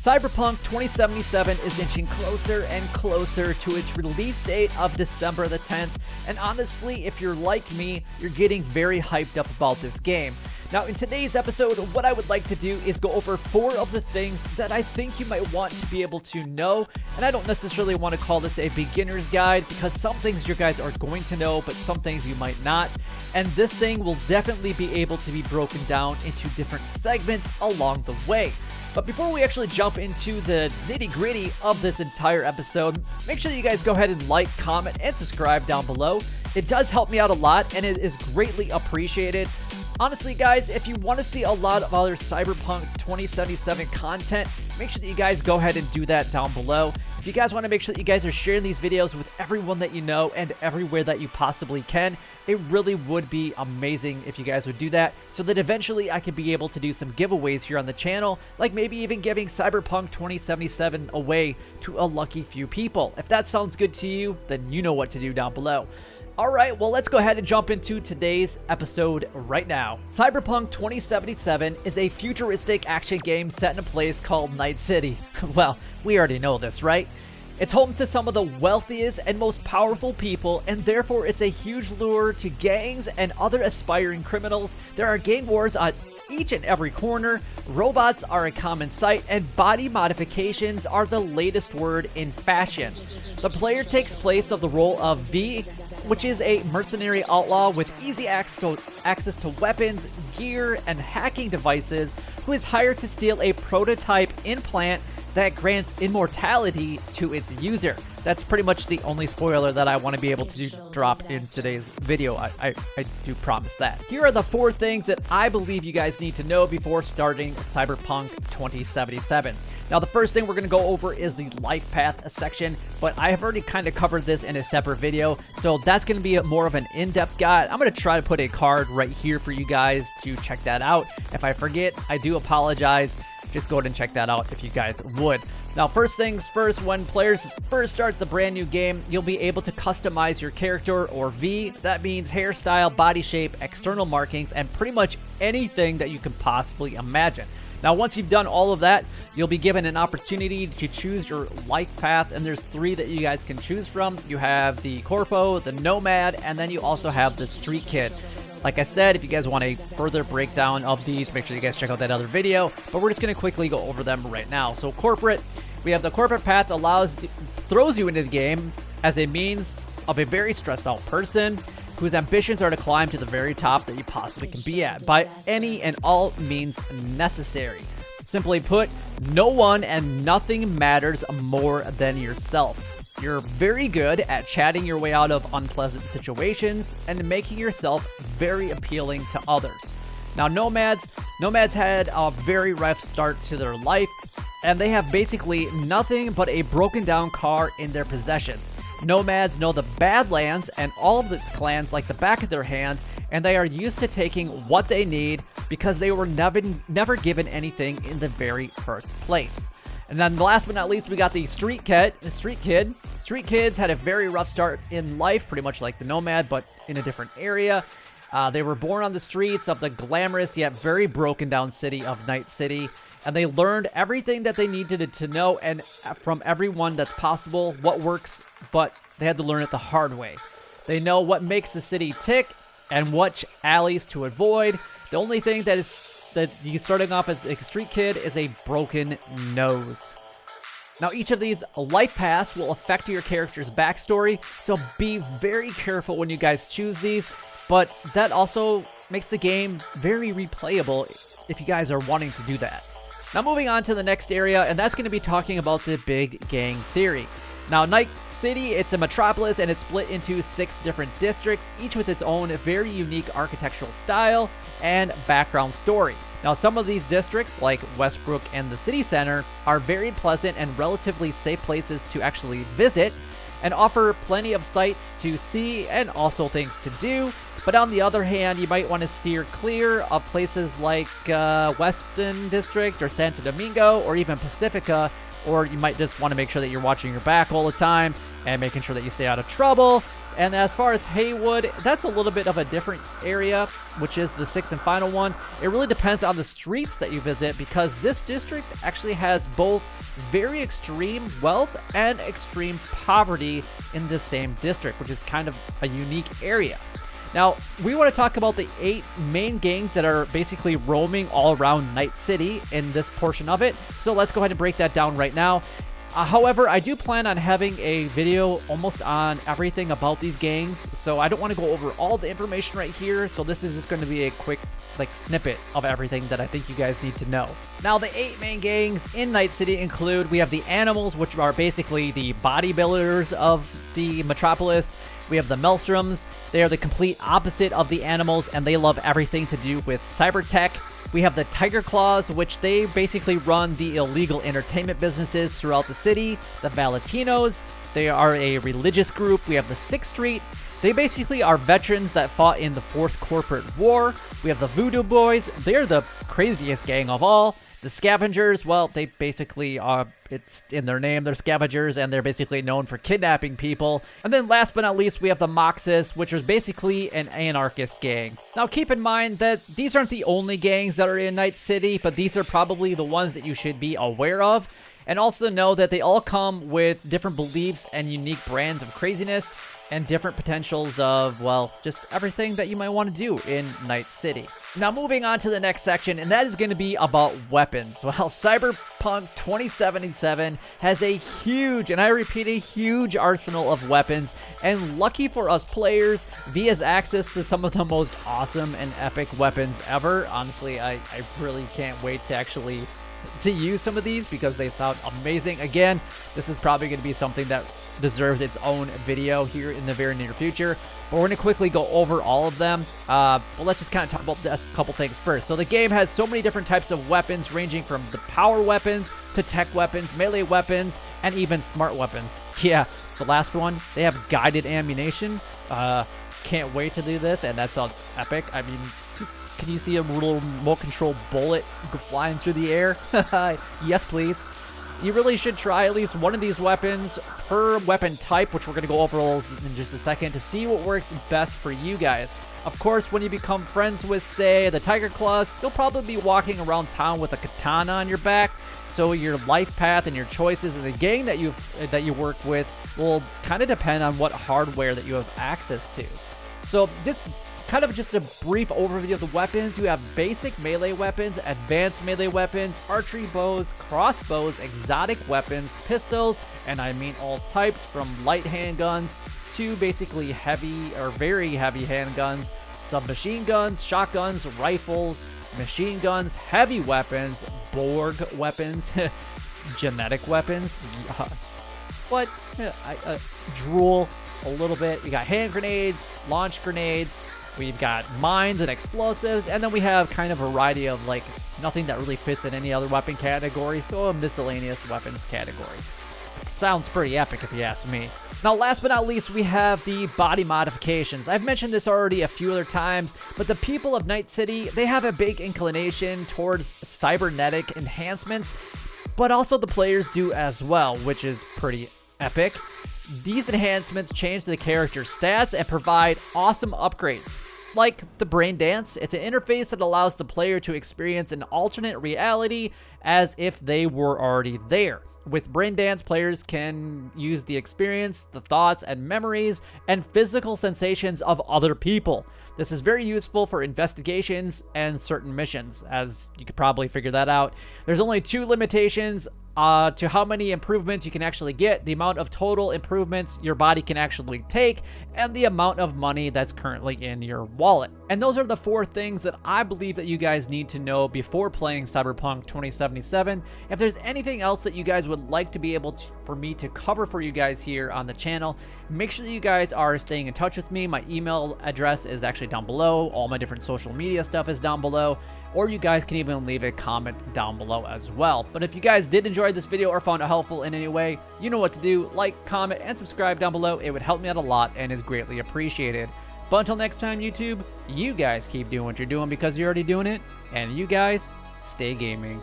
Cyberpunk 2077 is inching closer and closer to its release date of December the 10th, and honestly, if you're like me, you're getting very hyped up about this game. Now, in today's episode, what I would like to do is go over 4 of the things that I think you might want to be able to know, and I don't necessarily want to call this a beginner's guide because some things you guys are going to know, but some things you might not, and this thing will definitely be able to be broken down into different segments along the way. But before we actually jump into the nitty-gritty of this entire episode, make sure that you guys go ahead and like, comment, and subscribe down below. It does help me out a lot, and it is greatly appreciated. Honestly, guys, if you want to see a lot of other Cyberpunk 2077 content, make sure that you guys go ahead and do that down below. If you guys want to make sure that you guys are sharing these videos with everyone that you know and everywhere that you possibly can, it really would be amazing if you guys would do that, so that eventually I could be able to do some giveaways here on the channel, like maybe even giving Cyberpunk 2077 away to a lucky few people. If that sounds good to you, then you know what to do down below. Alright, well, let's go ahead and jump into today's episode right now. Cyberpunk 2077 is a futuristic action game set in a place called Night City. Well, we already know this, right? It's home to some of the wealthiest and most powerful people, and therefore it's a huge lure to gangs and other aspiring criminals. There are gang wars on each and every corner, robots are a common sight, and body modifications are the latest word in fashion. The player takes place of the role of V, which is a mercenary outlaw with easy access to weapons, gear, and hacking devices, who is hired to steal a prototype implant that grants immortality to its user. That's pretty much the only spoiler that I want to be able to drop in today's video. I do promise that. Here are the 4 things that I believe you guys need to know before starting Cyberpunk 2077. Now, the first thing we're going to go over is the life path section, but I have already kind of covered this in a separate video, so that's going to be more of an in-depth guide. I'm going to try to put a card right here for you guys to check that out. If I forget, I do apologize. Just go ahead and check that out if you guys would. Now, first things first, when players first start the brand new game, you'll be able to customize your character, or V. That means hairstyle, body shape, external markings, and pretty much anything that you can possibly imagine. Now, once you've done all of that, you'll be given an opportunity to choose your life path, and there's 3 that you guys can choose from. You have the Corpo, the Nomad, and then you also have the Street Kid. Like I said, if you guys want a further breakdown of these, make sure you guys check out that other video, but we're just going to quickly go over them right now. So corporate, we have the corporate path that throws you into the game as a means of a very stressed out person whose ambitions are to climb to the very top that you possibly can be at by any and all means necessary. Simply put, no one and nothing matters more than yourself. You're very good at chatting your way out of unpleasant situations and making yourself very appealing to others. Now, Nomads had a very rough start to their life, and they have basically nothing but a broken down car in their possession. Nomads know the Badlands and all of its clans like the back of their hand, and they are used to taking what they need because they were never given anything in the very first place. And then last but not least, we got the Street Kid. Street Kids had a very rough start in life, pretty much like the Nomad, but in a different area. They were born on the streets of the glamorous yet very broken down city of Night City, and they learned everything that they needed to know, and from everyone that's possible, what works, but they had to learn it the hard way. They know what makes the city tick and which alleys to avoid. The only thing that you starting off as a Street Kid is a broken nose. Now, each of these life paths will affect your character's backstory, so be very careful when you guys choose these, but that also makes the game very replayable if you guys are wanting to do that. Now, moving on to the next area, and that's going to be talking about the big gang theory. Now, Night City, it's a metropolis, and it's split into 6 different districts, each with its own very unique architectural style and background story. Now, some of these districts, like Westbrook and the city center, are very pleasant and relatively safe places to actually visit, and offer plenty of sights to see and also things to do. But on the other hand, you might want to steer clear of places like Weston District or Santo Domingo or even Pacifica, or you might just want to make sure that you're watching your back all the time and making sure that you stay out of trouble. And as far as Haywood, that's a little bit of a different area, which is the 6th and final one. It really depends on the streets that you visit, because this district actually has both very extreme wealth and extreme poverty in the same district, which is kind of a unique area. Now, we want to talk about the 8 main gangs that are basically roaming all around Night City in this portion of it. So let's go ahead and break that down right now. However, I do plan on having a video almost on everything about these gangs, so I don't want to go over all the information right here, so this is just going to be a quick snippet of everything that I think you guys need to know. Now, the 8 main gangs in Night City include, we have the Animals, which are basically the bodybuilders of the metropolis. We have the Maelstroms. They are the complete opposite of the Animals, and they love everything to do with cyber tech. We have the Tiger Claws, which they basically run the illegal entertainment businesses throughout the city. The Valentinos, they are a religious group. We have the 6th Street. They basically are veterans that fought in the 4th Corporate War. We have the Voodoo Boys. They're the craziest gang of all. The Scavengers, well, they basically are, it's in their name, they're scavengers, and they're basically known for kidnapping people. And then last but not least, we have the Moxus, which is basically an anarchist gang. Now, keep in mind that these aren't the only gangs that are in Night City, but these are probably the ones that you should be aware of. And also know that they all come with different beliefs and unique brands of craziness and different potentials of, well, just everything that you might want to do in Night City. Now, moving on to the next section, and that is going to be about weapons. Well, Cyberpunk 2077 has a huge, and I repeat, a huge arsenal of weapons, and lucky for us players, V has access to some of the most awesome and epic weapons ever. Honestly, I really can't wait to use some of these because they sound amazing. Again, this is probably going to be something that deserves its own video here in the very near future, but we're going to quickly go over all of them. But let's just kind of talk about this couple things first. So the game has so many different types of weapons, ranging from the power weapons to tech weapons, melee weapons, and even smart weapons. Yeah, the last one, they have guided ammunition. Can't wait to do this, and that sounds epic. I mean, can you see a little remote control bullet flying through the air? Yes, please. You really should try at least one of these weapons per weapon type, which we're going to go over in just a second, to see what works best for you guys. Of course, when you become friends with, say, the Tiger Claws, you'll probably be walking around town with a katana on your back, so your life path and your choices and the gang that you work with will kind of depend on what hardware that you have access to. So just a brief overview of the weapons. You have basic melee weapons, advanced melee weapons, archery bows, crossbows, exotic weapons, pistols, and I mean all types, from light handguns to basically heavy or very heavy handguns, submachine guns, shotguns, rifles, machine guns, heavy weapons, Borg weapons, genetic weapons. What? I drool a little bit. You got hand grenades, launch grenades. We've got mines and explosives, and then we have kind of a variety of nothing that really fits in any other weapon category, so a miscellaneous weapons category. Sounds pretty epic if you ask me. Now, last but not least, we have the body modifications. I've mentioned this already a few other times, but the people of Night City, they have a big inclination towards cybernetic enhancements, but also the players do as well, which is pretty epic. These enhancements change the character's stats and provide awesome upgrades. Like the Brain Dance, it's an interface that allows the player to experience an alternate reality as if they were already there. With Brain Dance, players can use the experience, the thoughts and memories, and physical sensations of other people. This is very useful for investigations and certain missions, as you could probably figure that out. There's only 2 limitations to how many improvements you can actually get: the amount of total improvements your body can actually take, and the amount of money that's currently in your wallet. And those are the 4 things that I believe that you guys need to know before playing Cyberpunk 2077. If there's anything else that you guys would like to be able to, for me to cover for you guys here on the channel, make sure that you guys are staying in touch with me. My email address is actually down below. All my different social media stuff is down below. Or you guys can even leave a comment down below as well. But if you guys did enjoy this video or found it helpful in any way, you know what to do. Like, comment, and subscribe down below. It would help me out a lot and is greatly appreciated. But until next time, YouTube, you guys keep doing what you're doing because you're already doing it. And you guys, stay gaming.